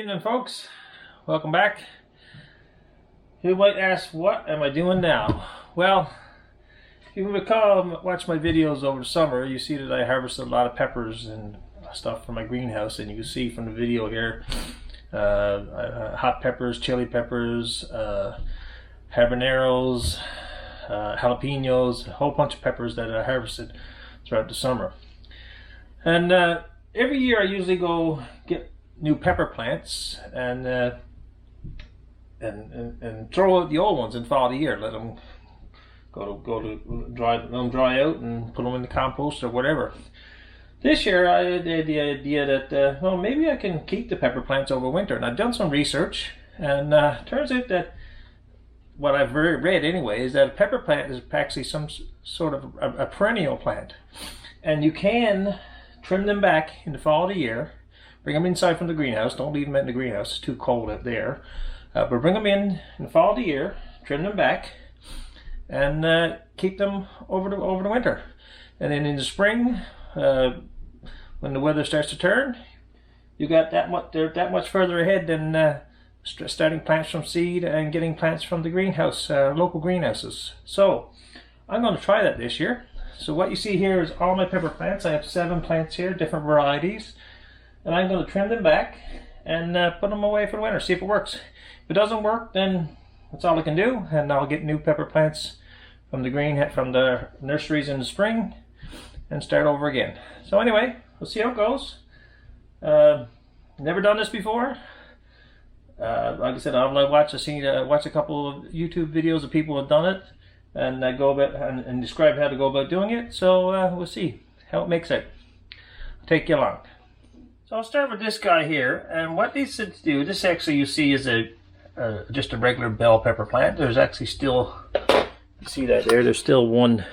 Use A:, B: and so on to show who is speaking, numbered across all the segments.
A: Evening, folks. Welcome back. You might ask, what am I doing now? Well, if you recall, watch my videos over the summer, you see that I harvested a lot of peppers and stuff from my greenhouse, and you can see from the video here, hot peppers, chili peppers, habaneros, jalapenos, a whole bunch of peppers that I harvested throughout the summer. And every year I usually go get new pepper plants and throw out the old ones in fall of the year. Let them let them dry out and put them in the compost or whatever. This year I had the idea that well, maybe I can keep the pepper plants over winter, and I've done some research, and turns out that what I've read anyway is that a pepper plant is actually some sort of a perennial plant, and you can trim them back in the fall of the year. Bring them inside from the greenhouse. Don't leave them in the greenhouse. It's too cold out there. But bring them in the fall of the year, trim them back, and keep them over the winter. And then in the spring, when the weather starts to turn, you got they're that much further ahead than starting plants from seed and getting plants from the greenhouse, local greenhouses. So I'm going to try that this year. So what you see here is all my pepper plants. I have 7 plants here, different varieties. And I'm going to trim them back and put them away for the winter, see if it works. If it doesn't work, then that's all I can do, and I'll get new pepper plants from the nurseries in the spring and start over again. So anyway, we'll see how it goes. Never done this before. Like I said, I've watched a couple of YouTube videos of people who have done it, and go about and describe how to go about doing it. So we'll see how it makes it. I'll take you along. So I'll start with this guy here, and what these should do, this actually you see is just a regular bell pepper plant. There's actually still, you see that there, there's still one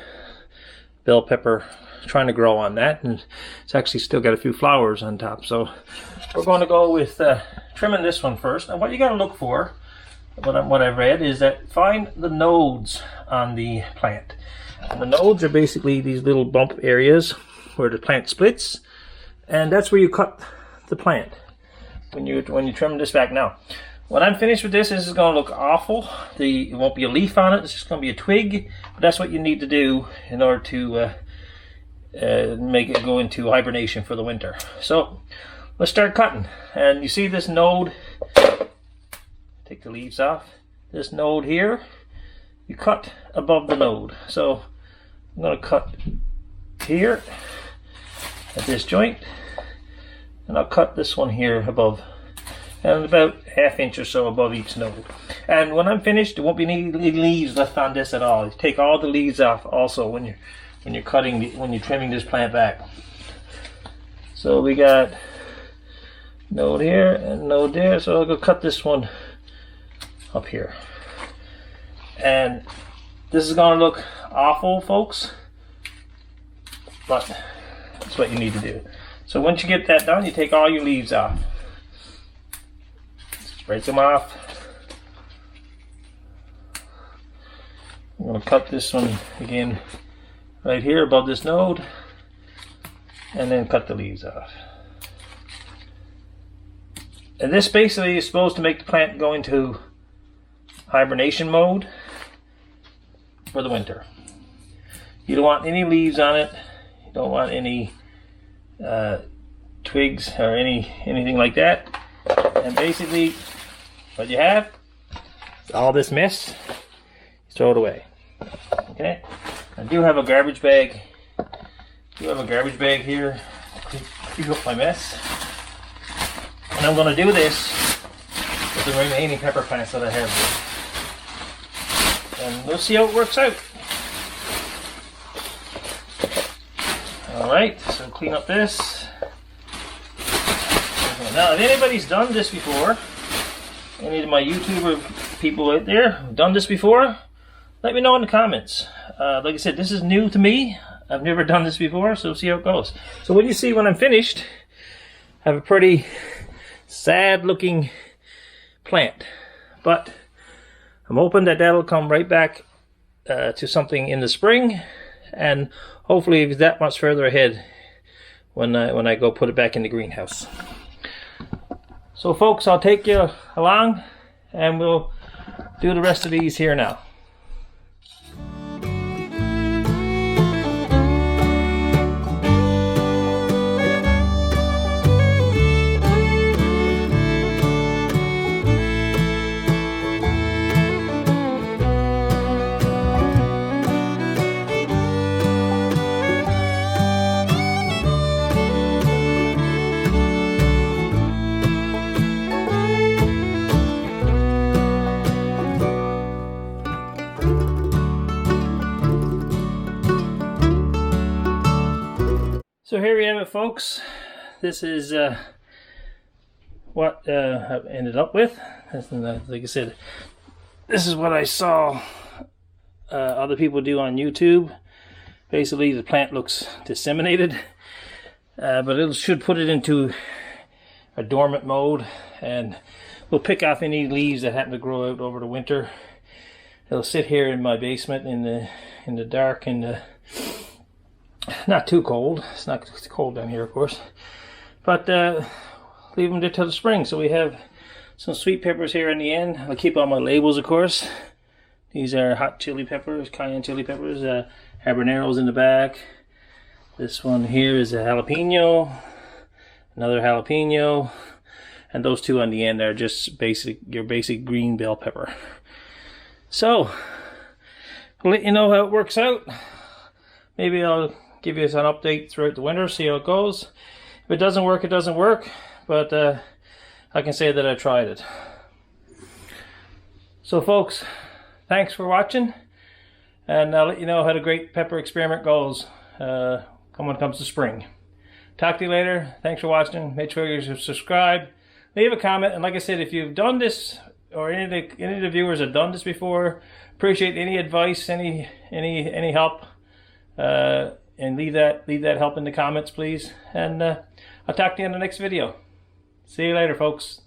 A: bell pepper trying to grow on that, and it's actually still got a few flowers on top. So we're going to go with trimming this one first. And what you got to look for, what I've read, is that find the nodes on the plant. And the nodes are basically these little bump areas where the plant splits. And that's where you cut the plant when you trim this back. Now, when I'm finished with this is going to look awful. It won't be a leaf on it. It's just going to be a twig. But that's what you need to do in order to make it go into hibernation for the winter. So let's start cutting. And you see this node. Take the leaves off. This node here, you cut above the node. So I'm going to cut here at this joint, and I'll cut this one here above, and about ½ inch or so above each node. And when I'm finished, there won't be any leaves left on this at all. You take all the leaves off also when you're trimming this plant back. So we got node here and node there. So I'll go cut this one up here, and this is going to look awful, folks, but that's what you need to do. So once you get that done, you take all your leaves off. Break them off. I'm going to cut this one again right here above this node, and then cut the leaves off. And this basically is supposed to make the plant go into hibernation mode for the winter. You don't want any leaves on it. You don't want any twigs or anything like that. And basically what you have is all this mess. You throw it away. Okay, I do have a garbage bag. Here to pick up my mess, and I'm going to do this with the remaining pepper plants that I have here, and we'll see how it works out. Alright, so clean up this. Now, if anybody's done this before, any of my YouTuber people out there who've done this before, let me know in the comments. Like I said, this is new to me. I've never done this before, so see how it goes. So when you see when I'm finished, I have a pretty sad looking plant. But I'm hoping that that'll come right back to something in the spring, and hopefully it's that much further ahead when I go put it back in the greenhouse. So folks, I'll take you along and we'll do the rest of these here now. So here we have it, folks. This is what I've ended up with. Like I said, this is what I saw other people do on YouTube. Basically, the plant looks disseminated, but it should put it into a dormant mode, and we'll pick off any leaves that happen to grow out over the winter. It'll sit here in my basement in the dark and not too cold. It's not cold down here, of course, but leave them there till the spring. So we have some sweet peppers here in the end. I'll keep all my labels, of course. These are hot chili peppers, cayenne chili peppers, habaneros in the back. This one here is a jalapeno, another jalapeno, and those two on the end are just your basic green bell pepper. So I'll let you know how it works out. Maybe I'll give you an update throughout the winter, see how it goes. If it doesn't work, it doesn't work, but I can say that I tried it. So folks, thanks for watching, and I'll let you know how the great pepper experiment goes when it comes to spring. Talk to you later. Thanks for watching. Make sure you subscribe, leave a comment, and like I said, if you've done this or any of the viewers have done this before, appreciate any advice, any help. And leave that help in the comments, please. And I'll talk to you in the next video. See you later, folks.